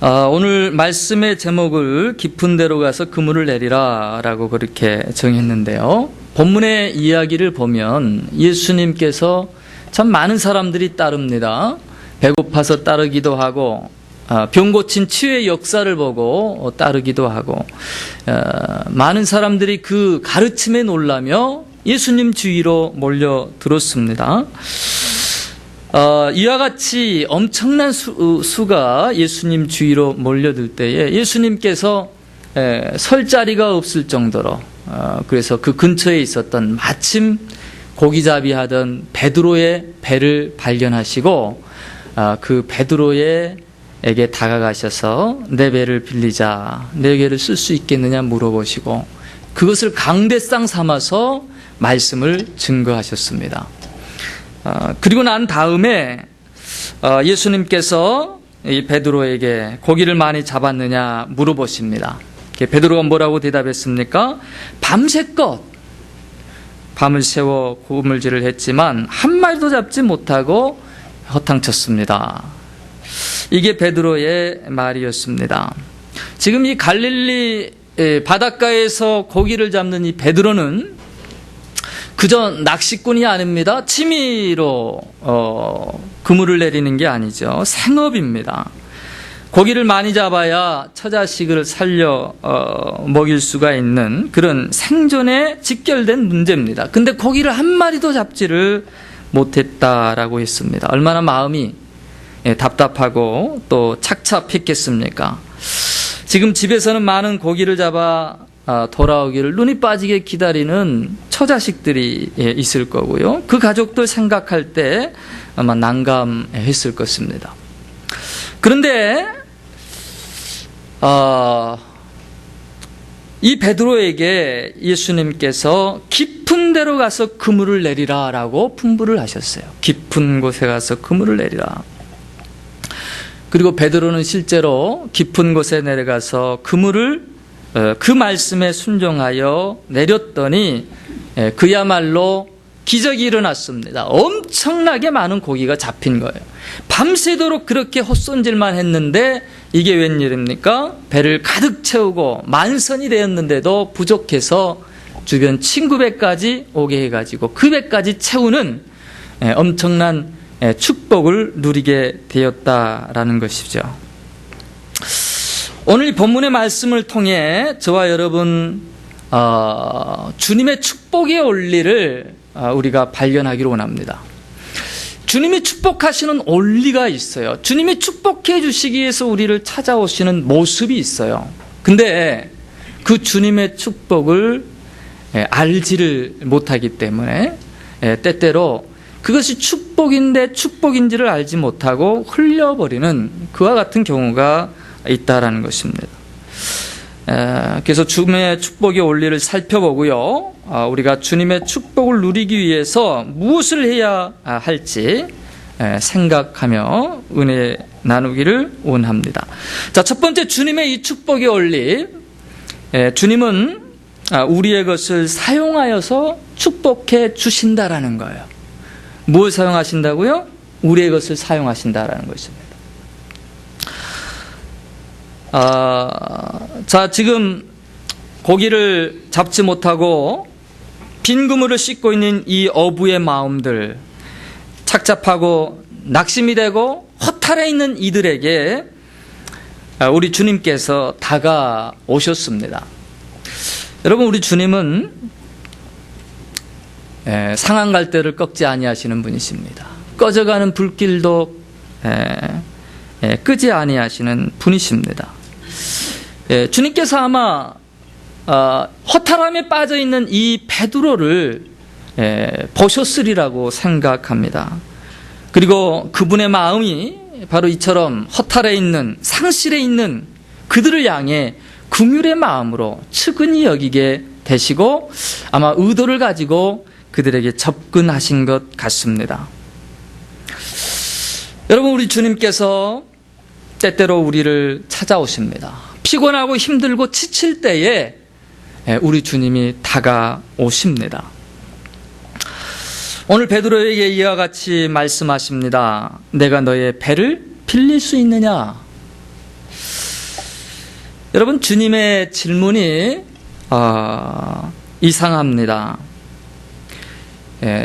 오늘 말씀의 제목을 깊은 데로 가서 그물을 내리라 라고 그렇게 정했는데요. 본문의 이야기를 보면 예수님께서 참 많은 사람들이 따릅니다. 배고파서 따르기도 하고 병 고친 치유의 역사를 보고 따르기도 하고 많은 사람들이 그 가르침에 놀라며 예수님 주위로 몰려들었습니다. 이와 같이 엄청난 수가 예수님 주위로 몰려들 때에 예수님께서 설 자리가 없을 정도로 그래서 그 근처에 있었던 마침 고기잡이 하던 베드로의 배를 발견하시고 그 베드로에게 다가가셔서 내 배를 빌리자, 내 배를 쓸 수 있겠느냐 물어보시고 그것을 강대상 삼아서 말씀을 증거하셨습니다. 그리고 난 다음에 예수님께서 이 베드로에게 고기를 많이 잡았느냐 물어보십니다. 베드로가 뭐라고 대답했습니까? 밤새껏 밤을 새워 고물질을 했지만 한 마리도 잡지 못하고 허탕쳤습니다. 이게 베드로의 말이었습니다. 지금 이 갈릴리 바닷가에서 고기를 잡는 이 베드로는 그저 낚시꾼이 아닙니다. 취미로 그물을 내리는 게 아니죠. 생업입니다. 고기를 많이 잡아야 처자식을 살려 먹일 수가 있는 그런 생존에 직결된 문제입니다. 근데 고기를 한 마리도 잡지를 못했다라고 했습니다. 얼마나 마음이 답답하고 또 착잡했겠습니까? 지금 집에서는 많은 고기를 잡아 돌아오기를 눈이 빠지게 기다리는 처자식들이 있을 거고요. 그 가족들 생각할 때 아마 난감했을 것입니다. 그런데 이 베드로에게 예수님께서 깊은 데로 가서 그물을 내리라 라고 분부를 하셨어요. 깊은 곳에 가서 그물을 내리라. 그리고 베드로는 실제로 깊은 곳에 내려가서 그물을 그 말씀에 순종하여 내렸더니 그야말로 기적이 일어났습니다. 엄청나게 많은 고기가 잡힌 거예요. 밤새도록 그렇게 헛손질만 했는데 이게 웬일입니까? 배를 가득 채우고 만선이 되었는데도 부족해서 주변 친구 배까지 오게 해가지고 그 배까지 채우는 엄청난 축복을 누리게 되었다라는 것이죠. 오늘 본문의 말씀을 통해 저와 여러분 주님의 축복의 원리를 우리가 발견하기를 원합니다. 주님이 축복하시는 원리가 있어요. 주님이 축복해 주시기 위해서 우리를 찾아오시는 모습이 있어요. 근데 그 주님의 축복을 알지를 못하기 때문에 때때로 그것이 축복인데 축복인지를 알지 못하고 흘려버리는 그와 같은 경우가 있다라는 것입니다. 그래서 주님의 축복의 원리를 살펴보고요. 우리가 주님의 축복을 누리기 위해서 무엇을 해야 할지 생각하며 은혜 나누기를 원합니다. 자, 첫 번째 주님의 이 축복의 원리. 주님은 우리의 것을 사용하여서 축복해 주신다라는 거예요. 무엇을 사용하신다고요? 우리의 것을 사용하신다라는 것입니다. 자, 지금 고기를 잡지 못하고 빈 그물을 씻고 있는 이 어부의 마음들, 착잡하고 낙심이 되고 허탈해 있는 이들에게 우리 주님께서 다가오셨습니다. 여러분, 우리 주님은 상한 갈대를 꺾지 아니하시는 분이십니다. 꺼져가는 불길도 끄지 아니하시는 분이십니다. 주님께서 아마 허탈함에 빠져있는 이 베드로를 보셨으리라고 생각합니다. 그리고 그분의 마음이 바로 이처럼 허탈해 있는, 상실해 있는 그들을 향해 긍휼의 마음으로 측은히 여기게 되시고 아마 의도를 가지고 그들에게 접근하신 것 같습니다. 여러분, 우리 주님께서 때때로 우리를 찾아오십니다. 피곤하고 힘들고 지칠 때에 우리 주님이 다가오십니다. 오늘 베드로에게 이와 같이 말씀하십니다. 내가 너의 배를 빌릴 수 있느냐? 여러분, 주님의 질문이 이상합니다.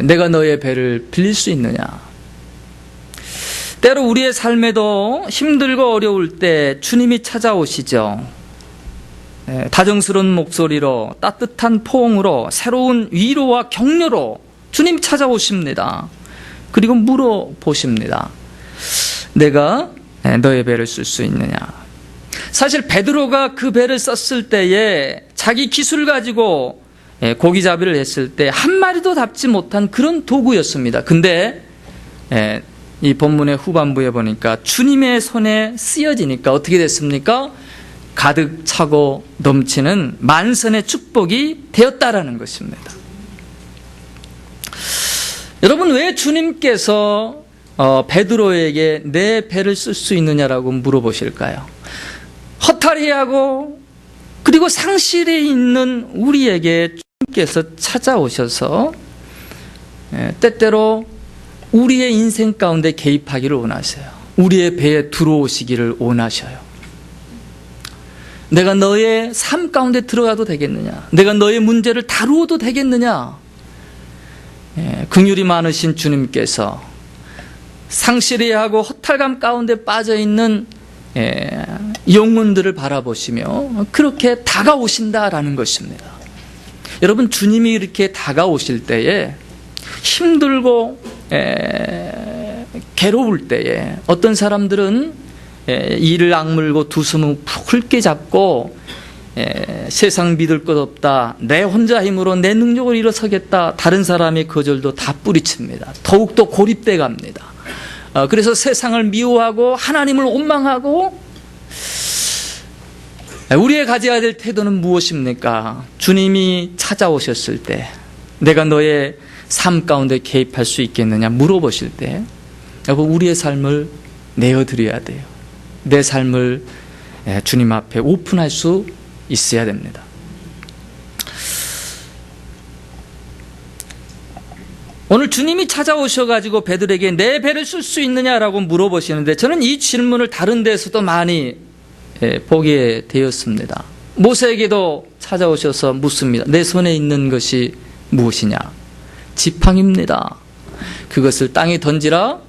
내가 너의 배를 빌릴 수 있느냐? 때로 우리의 삶에도 힘들고 어려울 때 주님이 찾아오시죠. 다정스러운 목소리로, 따뜻한 포옹으로, 새로운 위로와 격려로 주님이 찾아오십니다. 그리고 물어보십니다. 내가 너의 배를 쓸 수 있느냐? 사실 베드로가 그 배를 썼을 때에 자기 기술을 가지고 고기잡이를 했을 때 한 마리도 잡지 못한 그런 도구였습니다. 근데 이 본문의 후반부에 보니까 주님의 손에 쓰여지니까 어떻게 됐습니까? 가득 차고 넘치는 만선의 축복이 되었다라는 것입니다. 여러분, 왜 주님께서 베드로에게 내 배를 쓸 수 있느냐라고 물어보실까요? 허탈해하고 그리고 상실이 있는 우리에게 주님께서 찾아오셔서 때때로 우리의 인생 가운데 개입하기를 원하세요. 우리의 배에 들어오시기를 원하셔요. 내가 너의 삶 가운데 들어가도 되겠느냐? 내가 너의 문제를 다루어도 되겠느냐? 긍휼이 많으신 주님께서 상실해하고 허탈감 가운데 빠져있는 영혼들을 바라보시며 그렇게 다가오신다라는 것입니다. 여러분, 주님이 이렇게 다가오실 때에 힘들고 괴로울 때에 어떤 사람들은 이를 악물고 두 손을 굵게 잡고 세상 믿을 것 없다, 내 혼자 힘으로 내 능력을 일어서겠다, 다른 사람의 거절도 다 뿌리칩니다. 더욱더 고립돼 갑니다. 그래서 세상을 미워하고 하나님을 원망하고, 우리의 가져야 될 태도는 무엇입니까? 주님이 찾아오셨을 때 내가 너의 삶 가운데 개입할 수 있겠느냐 물어보실 때, 여러분, 우리의 삶을 내어드려야 돼요. 내 삶을 주님 앞에 오픈할 수 있어야 됩니다. 오늘 주님이 찾아오셔가지고 베드로에게 내 배를 쓸 수 있느냐라고 물어보시는데, 저는 이 질문을 다른 데서도 많이 보게 되었습니다. 모세에게도 찾아오셔서 묻습니다. 내 손에 있는 것이 무엇이냐? 지팡이입니다. 그것을 땅에 던지라.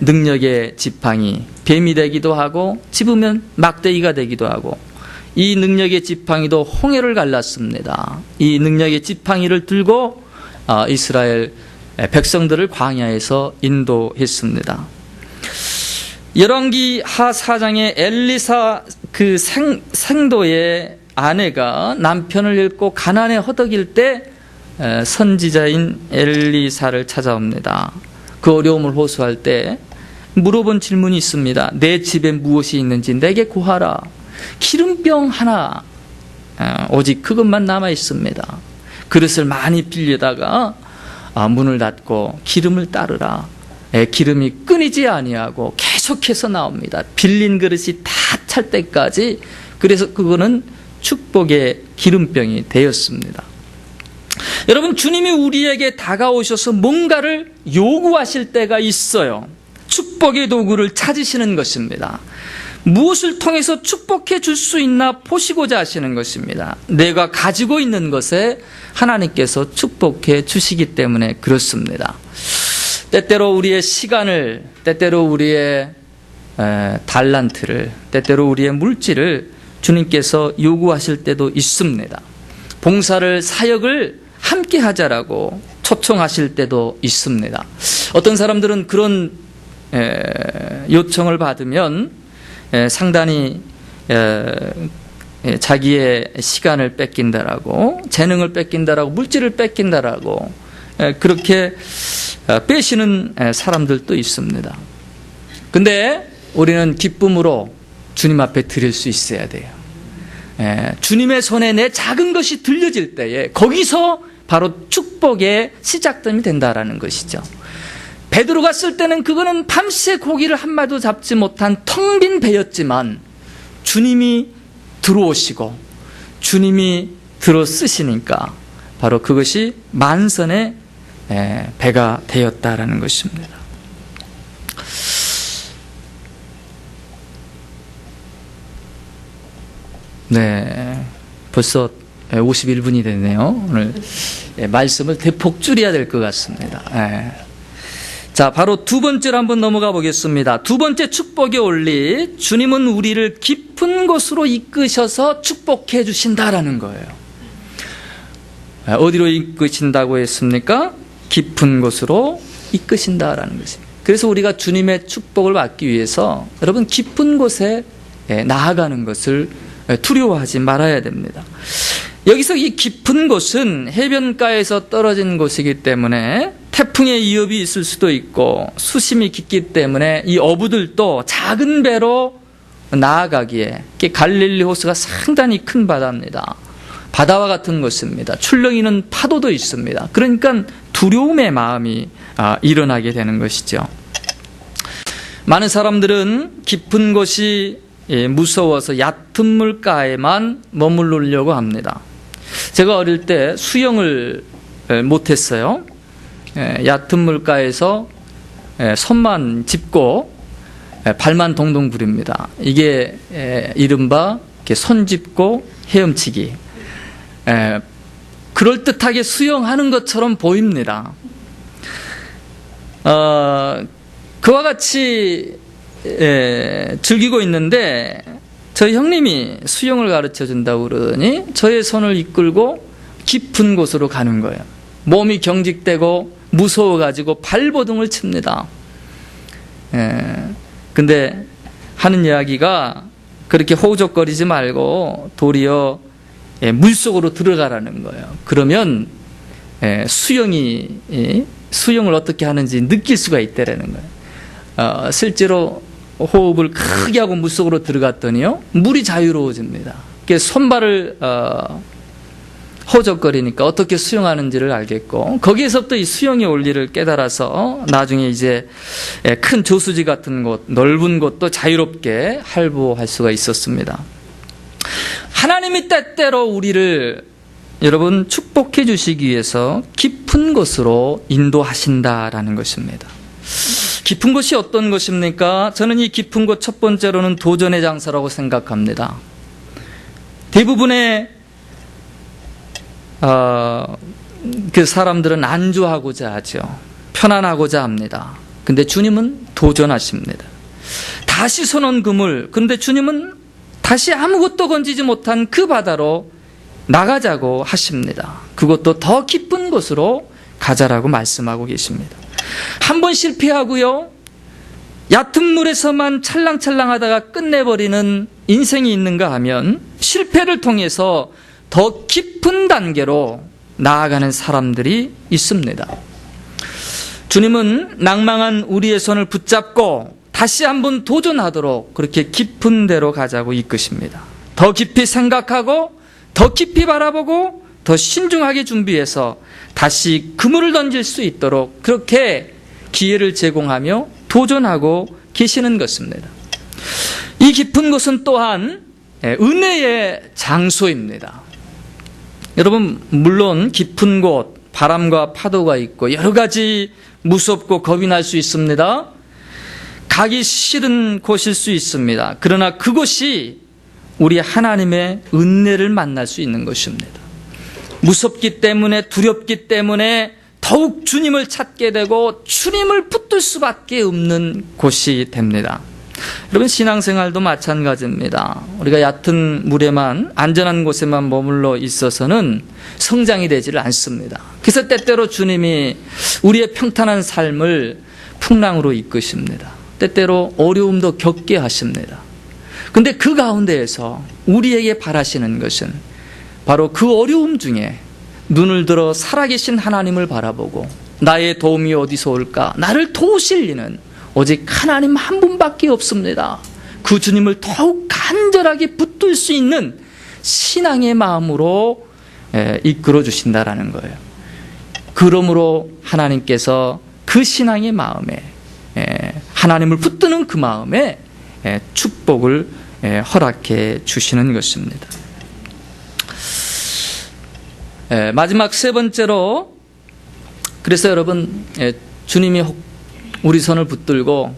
능력의 지팡이, 뱀이 되기도 하고 집으면 막대기가 되기도 하고, 이 능력의 지팡이도 홍해를 갈랐습니다. 이 능력의 지팡이를 들고 이스라엘 백성들을 광야에서 인도했습니다. 열왕기 하 4장에 엘리사 그 생도의 아내가 남편을 잃고 가난에 허덕일 때 선지자인 엘리사를 찾아옵니다. 그 어려움을 호소할 때 물어본 질문이 있습니다. 내 집에 무엇이 있는지 내게 구하라. 기름병 하나, 오직 그것만 남아 있습니다. 그릇을 많이 빌려다가 문을 닫고 기름을 따르라. 기름이 끊이지 아니하고 계속해서 나옵니다. 빌린 그릇이 다 찰 때까지. 그래서 그거는 축복의 기름병이 되었습니다. 여러분, 주님이 우리에게 다가오셔서 뭔가를 요구하실 때가 있어요. 축복의 도구를 찾으시는 것입니다. 무엇을 통해서 축복해 줄 수 있나 보시고자 하시는 것입니다. 내가 가지고 있는 것에 하나님께서 축복해 주시기 때문에 그렇습니다. 때때로 우리의 시간을, 때때로 우리의 달란트를, 때때로 우리의 물질을 주님께서 요구하실 때도 있습니다. 봉사를, 사역을 함께 하자라고 초청하실 때도 있습니다. 어떤 사람들은 그런 요청을 받으면 상당히 자기의 시간을 뺏긴다라고, 재능을 뺏긴다라고, 물질을 뺏긴다라고 그렇게 빼시는 사람들도 있습니다. 근데 우리는 기쁨으로 주님 앞에 드릴 수 있어야 돼요. 주님의 손에 내 작은 것이 들려질 때에 거기서 바로 축복의 시작점이 된다라는 것이죠. 베드로가 쓸 때는 그거는 밤새 고기를 한 마리도 잡지 못한 텅 빈 배였지만 주님이 들어오시고 주님이 들어 쓰시니까 바로 그것이 만선의 배가 되었다라는 것입니다. 네, 벌써 51분이 되네요. 오늘 말씀을 대폭 줄여야 될 것 같습니다. 자, 바로 두 번째로 한번 넘어가 보겠습니다. 두 번째 축복의 원리, 주님은 우리를 깊은 곳으로 이끄셔서 축복해 주신다라는 거예요. 어디로 이끄신다고 했습니까? 깊은 곳으로 이끄신다라는 것입니다. 그래서 우리가 주님의 축복을 받기 위해서 여러분 깊은 곳에 나아가는 것을 두려워하지 말아야 됩니다. 여기서 이 깊은 곳은 해변가에서 떨어진 곳이기 때문에 태풍의 위협이 있을 수도 있고 수심이 깊기 때문에 이 어부들도 작은 배로 나아가기에, 갈릴리 호수가 상당히 큰 바다입니다. 바다와 같은 곳입니다. 출렁이는 파도도 있습니다. 그러니까 두려움의 마음이 일어나게 되는 것이죠. 많은 사람들은 깊은 곳이 무서워서 얕은 물가에만 머무르려고 합니다. 제가 어릴 때 수영을 못했어요. 얕은 물가에서 손만 짚고 발만 동동 구립니다. 이게 이른바 손 짚고 헤엄치기. 그럴듯하게 수영하는 것처럼 보입니다. 그와 같이 즐기고 있는데 저희 형님이 수영을 가르쳐 준다고 그러더니 저의 손을 이끌고 깊은 곳으로 가는 거예요. 몸이 경직되고 무서워가지고 발버둥을 칩니다. 근데 하는 이야기가 그렇게 호적거리지 말고 도리어 물속으로 들어가라는 거예요. 그러면 수영을 어떻게 하는지 느낄 수가 있다라는 거예요. 실제로 호흡을 크게 하고 물속으로 들어갔더니요, 물이 자유로워집니다. 손발을 허적거리니까 어떻게 수영하는지를 알겠고, 거기에서부터 이 수영의 원리를 깨달아서 나중에 이제 큰 저수지 같은 곳, 넓은 곳도 자유롭게 할부할 수가 있었습니다. 하나님이 때때로 우리를 여러분 축복해 주시기 위해서 깊은 곳으로 인도하신다라는 것입니다. 깊은 곳이 어떤 것입니까? 저는 이 깊은 곳 첫 번째로는 도전의 장소라고 생각합니다. 대부분의 그 사람들은 안주하고자 하죠. 편안하고자 합니다. 근데 주님은 도전하십니다. 다시 선언 그물, 근데 주님은 다시 아무것도 건지지 못한 그 바다로 나가자고 하십니다. 그것도 더 깊은 곳으로 가자라고 말씀하고 계십니다. 한 번 실패하고요, 얕은 물에서만 찰랑찰랑하다가 끝내버리는 인생이 있는가 하면 실패를 통해서 더 깊은 단계로 나아가는 사람들이 있습니다. 주님은 낭망한 우리의 손을 붙잡고 다시 한번 도전하도록 그렇게 깊은 데로 가자고 이끄십니다. 더 깊이 생각하고 더 깊이 바라보고 더 신중하게 준비해서 다시 그물을 던질 수 있도록 그렇게 기회를 제공하며 도전하고 계시는 것입니다. 이 깊은 곳은 또한 은혜의 장소입니다. 여러분, 물론 깊은 곳, 바람과 파도가 있고 여러 가지 무섭고 겁이 날 수 있습니다. 가기 싫은 곳일 수 있습니다. 그러나 그곳이 우리 하나님의 은혜를 만날 수 있는 것입니다. 무섭기 때문에, 두렵기 때문에 더욱 주님을 찾게 되고 주님을 붙들 수밖에 없는 곳이 됩니다. 여러분, 신앙생활도 마찬가지입니다. 우리가 얕은 물에만, 안전한 곳에만 머물러 있어서는 성장이 되지를 않습니다. 그래서 때때로 주님이 우리의 평탄한 삶을 풍랑으로 이끄십니다. 때때로 어려움도 겪게 하십니다. 근데 그 가운데에서 우리에게 바라시는 것은 바로 그 어려움 중에 눈을 들어 살아계신 하나님을 바라보고 나의 도움이 어디서 올까? 나를 도우실 이는 오직 하나님 한 분밖에 없습니다. 그 주님을 더욱 간절하게 붙들 수 있는 신앙의 마음으로 이끌어 주신다라는 거예요. 그러므로 하나님께서 그 신앙의 마음에, 하나님을 붙드는 그 마음에 축복을 허락해 주시는 것입니다. 마지막 세 번째로, 그래서 여러분, 주님이 우리 손을 붙들고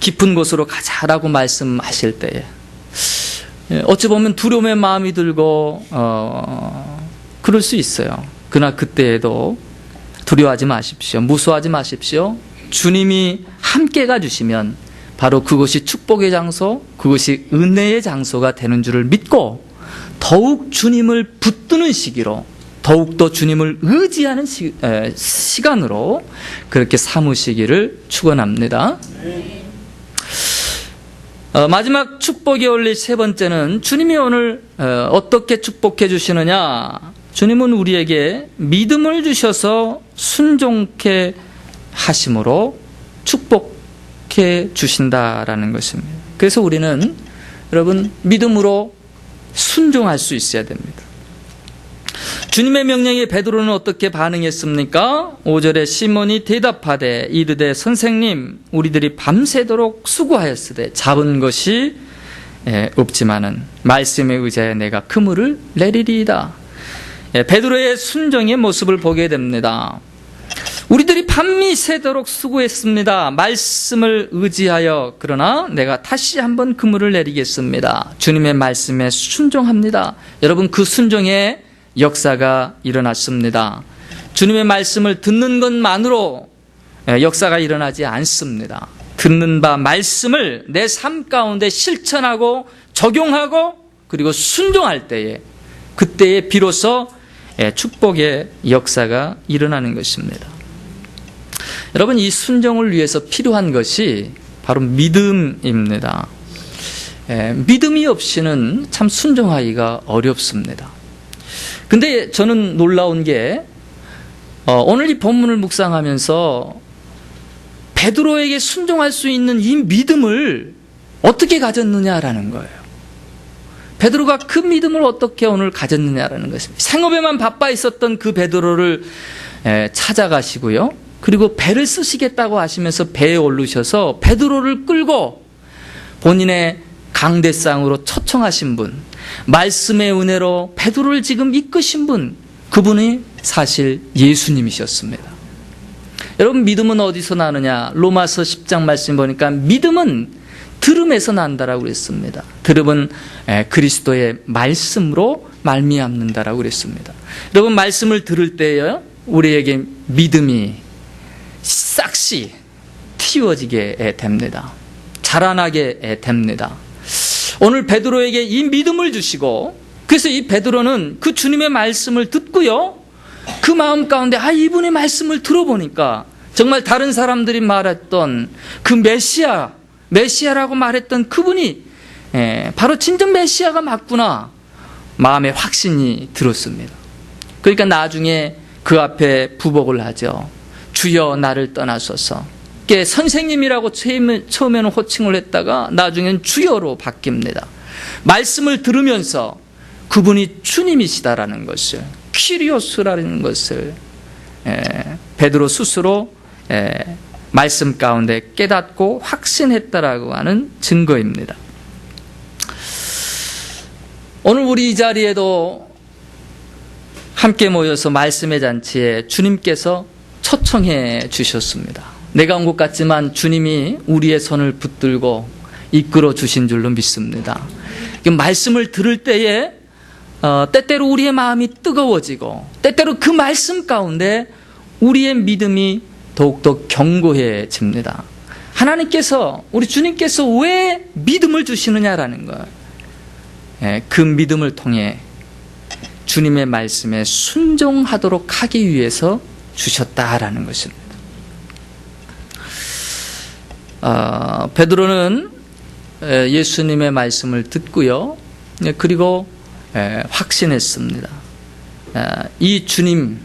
깊은 곳으로 가자라고 말씀하실 때에 어찌 보면 두려움의 마음이 들고 그럴 수 있어요. 그러나 그때에도 두려워하지 마십시오. 무서워하지 마십시오. 주님이 함께 가주시면 바로 그것이 축복의 장소, 그것이 은혜의 장소가 되는 줄을 믿고 더욱 주님을 붙드는 시기로, 더욱더 주님을 의지하는 시간으로 그렇게 삼으시기를 축원합니다. 마지막 축복이 올릴 세 번째는 주님이 오늘 어떻게 축복해 주시느냐. 주님은 우리에게 믿음을 주셔서 순종케 하심으로 축복해 주신다라는 것입니다. 그래서 우리는 여러분 믿음으로 순종할 수 있어야 됩니다. 주님의 명령에 베드로는 어떻게 반응했습니까? 5절에 시몬이 대답하되 이르되 선생님 우리들이 밤새도록 수고하였으되 잡은 것이 없지만은 말씀에 의지하여 내가 그물을 내리리이다. 베드로의 순종의 모습을 보게 됩니다. 우리들이 밤이 새도록 수고했습니다. 말씀을 의지하여 그러나 내가 다시 한번 그물을 내리겠습니다. 주님의 말씀에 순종합니다. 여러분 그 순종의 역사가 일어났습니다. 주님의 말씀을 듣는 것만으로 역사가 일어나지 않습니다. 듣는 바 말씀을 내 삶 가운데 실천하고 적용하고 그리고 순종할 때에 그때에 비로소 축복의 역사가 일어나는 것입니다. 여러분 이 순종을 위해서 필요한 것이 바로 믿음입니다. 믿음이 없이는 참 순종하기가 어렵습니다. 근데 저는 놀라운 게 오늘 이 본문을 묵상하면서 베드로에게 순종할 수 있는 이 믿음을 어떻게 가졌느냐라는 거예요. 베드로가 그 믿음을 어떻게 오늘 가졌느냐라는 것입니다. 생업에만 바빠 있었던 그 베드로를 찾아가시고요. 그리고 배를 쓰시겠다고 하시면서 배에 오르셔서 베드로를 끌고 본인의 강대상으로 초청하신 분, 말씀의 은혜로 베드로를 지금 이끄신 분, 그분이 사실 예수님이셨습니다. 여러분 믿음은 어디서 나느냐? 로마서 10장 말씀 보니까 믿음은 들음에서 난다라고 그랬습니다. 들음은 그리스도의 말씀으로 말미암는다라고 그랬습니다. 여러분 말씀을 들을 때요 우리에게 믿음이 싹시 틔워지게 됩니다. 자라나게 됩니다. 오늘 베드로에게 이 믿음을 주시고 그래서 이 베드로는 그 주님의 말씀을 듣고요 그 마음 가운데 이분의 말씀을 들어보니까 정말 다른 사람들이 말했던 그 메시아라고 말했던 그분이 바로 진정 메시아가 맞구나 마음에 확신이 들었습니다. 그러니까 나중에 그 앞에 부복을 하죠. 주여 나를 떠나소서. 선생님이라고 처음에는 호칭을 했다가 나중엔 주여로 바뀝니다. 말씀을 들으면서 그분이 주님이시다라는 것을, 퀴리오스라는 것을 베드로 스스로 말씀 가운데 깨닫고 확신했다라고 하는 증거입니다. 오늘 우리 이 자리에도 함께 모여서 말씀의 잔치에 주님께서 초청해 주셨습니다. 내가 온 것 같지만 주님이 우리의 손을 붙들고 이끌어 주신 줄로 믿습니다. 말씀을 들을 때에 때때로 우리의 마음이 뜨거워지고 때때로 그 말씀 가운데 우리의 믿음이 더욱더 견고해집니다. 하나님께서 우리 주님께서 왜 믿음을 주시느냐라는 것, 그 믿음을 통해 주님의 말씀에 순종하도록 하기 위해서 주셨다라는 것입니다. 베드로는 예수님의 말씀을 듣고요. 그리고 확신했습니다. 이 주님,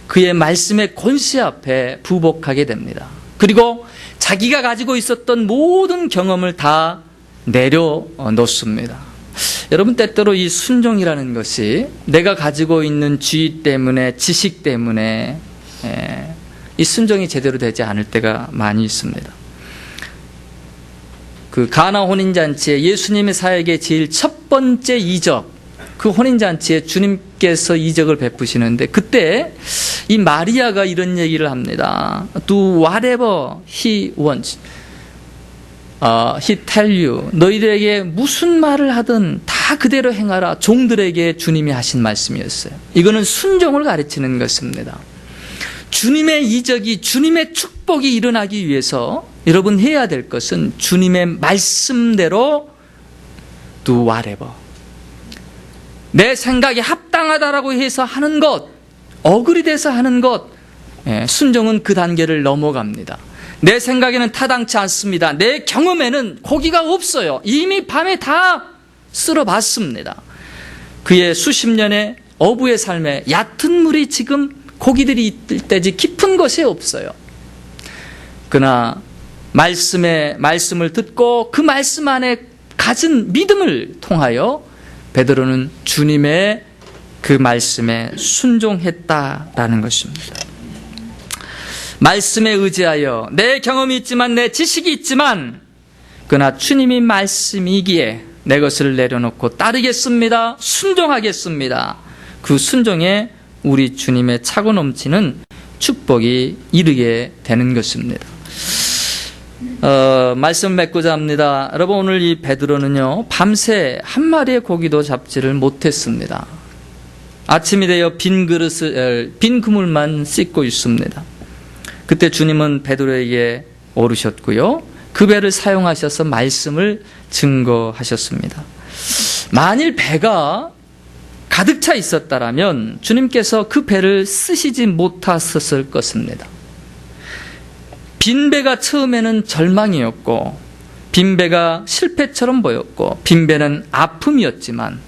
그의 말씀의 권세 앞에 부복하게 됩니다. 그리고 자기가 가지고 있었던 모든 경험을 다 내려놓습니다. 여러분 때때로 이 순종이라는 것이 내가 가지고 있는 지위 때문에 지식 때문에 이 순종이 제대로 되지 않을 때가 많이 있습니다. 그 가나 혼인잔치에 예수님의 사역의 제일 첫 번째 이적, 그 혼인잔치에 주님께서 이적을 베푸시는데 그때 이 마리아가 이런 얘기를 합니다. Do whatever he wants. He tell you, 너희들에게 무슨 말을 하든 다 그대로 행하라. 종들에게 주님이 하신 말씀이었어요. 이거는 순종을 가르치는 것입니다. 주님의 이적이, 주님의 축복이 일어나기 위해서 여러분 해야 될 것은 주님의 말씀대로 do whatever. 내 생각에 합당하다라고 해서 하는 것, 어글이 돼서 하는 것, 순종은 그 단계를 넘어갑니다. 내 생각에는 타당치 않습니다. 내 경험에는 고기가 없어요. 이미 밤에 다 쓸어봤습니다. 그의 수십 년의 어부의 삶에 얕은 물이 지금 고기들이 있을 때지 깊은 곳에 없어요. 그러나 말씀을 듣고 그 말씀 안에 가진 믿음을 통하여 베드로는 주님의 그 말씀에 순종했다라는 것입니다. 말씀에 의지하여 내 경험이 있지만 내 지식이 있지만 그러나 주님이 말씀이기에 내 것을 내려놓고 따르겠습니다. 순종하겠습니다. 그 순종에 우리 주님의 차고 넘치는 축복이 이르게 되는 것입니다. 말씀 맺고자 합니다. 여러분, 오늘 이 베드로는요, 밤새 한 마리의 고기도 잡지를 못했습니다. 아침이 되어 빈 그물만 씻고 있습니다. 그때 주님은 베드로에게 오르셨고요, 그 배를 사용하셔서 말씀을 증거하셨습니다. 만일 배가 가득 차 있었다면 주님께서 그 배를 쓰시지 못하셨을 것입니다. 빈 배가 처음에는 절망이었고, 빈 배가 실패처럼 보였고, 빈 배는 아픔이었지만,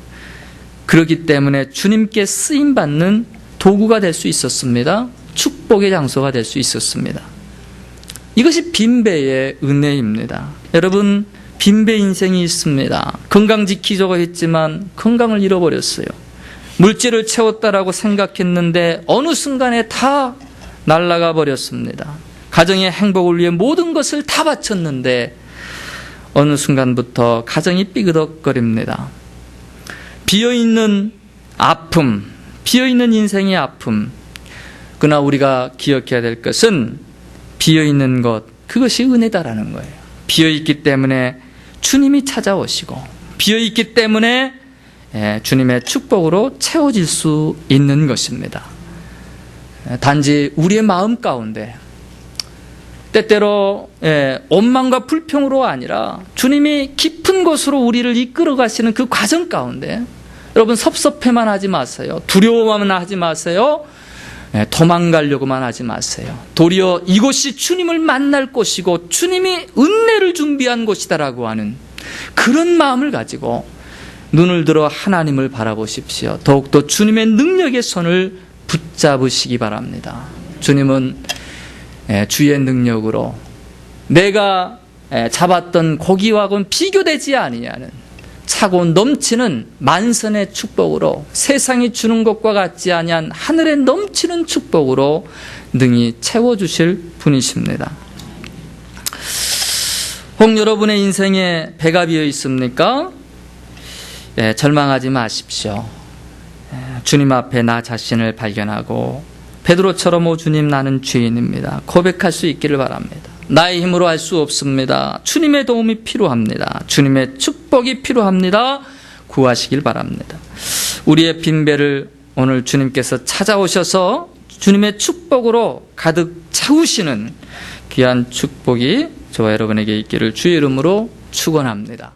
그렇기 때문에 주님께 쓰임받는 도구가 될 수 있었습니다. 축복의 장소가 될 수 있었습니다. 이것이 빈 배의 은혜입니다. 여러분, 빈 배 인생이 있습니다. 건강 지키자고 했지만 건강을 잃어버렸어요. 물질을 채웠다라고 생각했는데 어느 순간에 다 날아가 버렸습니다. 가정의 행복을 위해 모든 것을 다 바쳤는데 어느 순간부터 가정이 삐그덕거립니다. 비어있는 아픔, 비어있는 인생의 아픔. 그러나 우리가 기억해야 될 것은 비어있는 것, 그것이 은혜다라는 거예요. 비어있기 때문에 주님이 찾아오시고, 비어있기 때문에 주님의 축복으로 채워질 수 있는 것입니다. 단지 우리의 마음 가운데 때때로 원망과 불평으로 아니라 주님이 깊은 곳으로 우리를 이끌어 가시는 그 과정 가운데 여러분, 섭섭해만 하지 마세요. 두려워만 하지 마세요. 도망가려고만 하지 마세요. 도리어 이곳이 주님을 만날 곳이고 주님이 은혜를 준비한 곳이다라고 하는 그런 마음을 가지고 눈을 들어 하나님을 바라보십시오. 더욱더 주님의 능력의 손을 붙잡으시기 바랍니다. 주님은 주의 능력으로 내가 잡았던 고기와는 비교되지 아니하는 차고 넘치는 만선의 축복으로, 세상이 주는 것과 같지 아니한 하늘에 넘치는 축복으로 능히 채워주실 분이십니다. 혹 여러분의 인생에 배가 비어 있습니까? 절망하지 마십시오. 주님 앞에 나 자신을 발견하고 베드로처럼 오 주님, 나는 죄인입니다, 고백할 수 있기를 바랍니다. 나의 힘으로 할 수 없습니다. 주님의 도움이 필요합니다. 주님의 축복이 필요합니다. 구하시길 바랍니다. 우리의 빈배를 오늘 주님께서 찾아오셔서 주님의 축복으로 가득 채우시는 귀한 축복이 저와 여러분에게 있기를 주의 이름으로 축원합니다.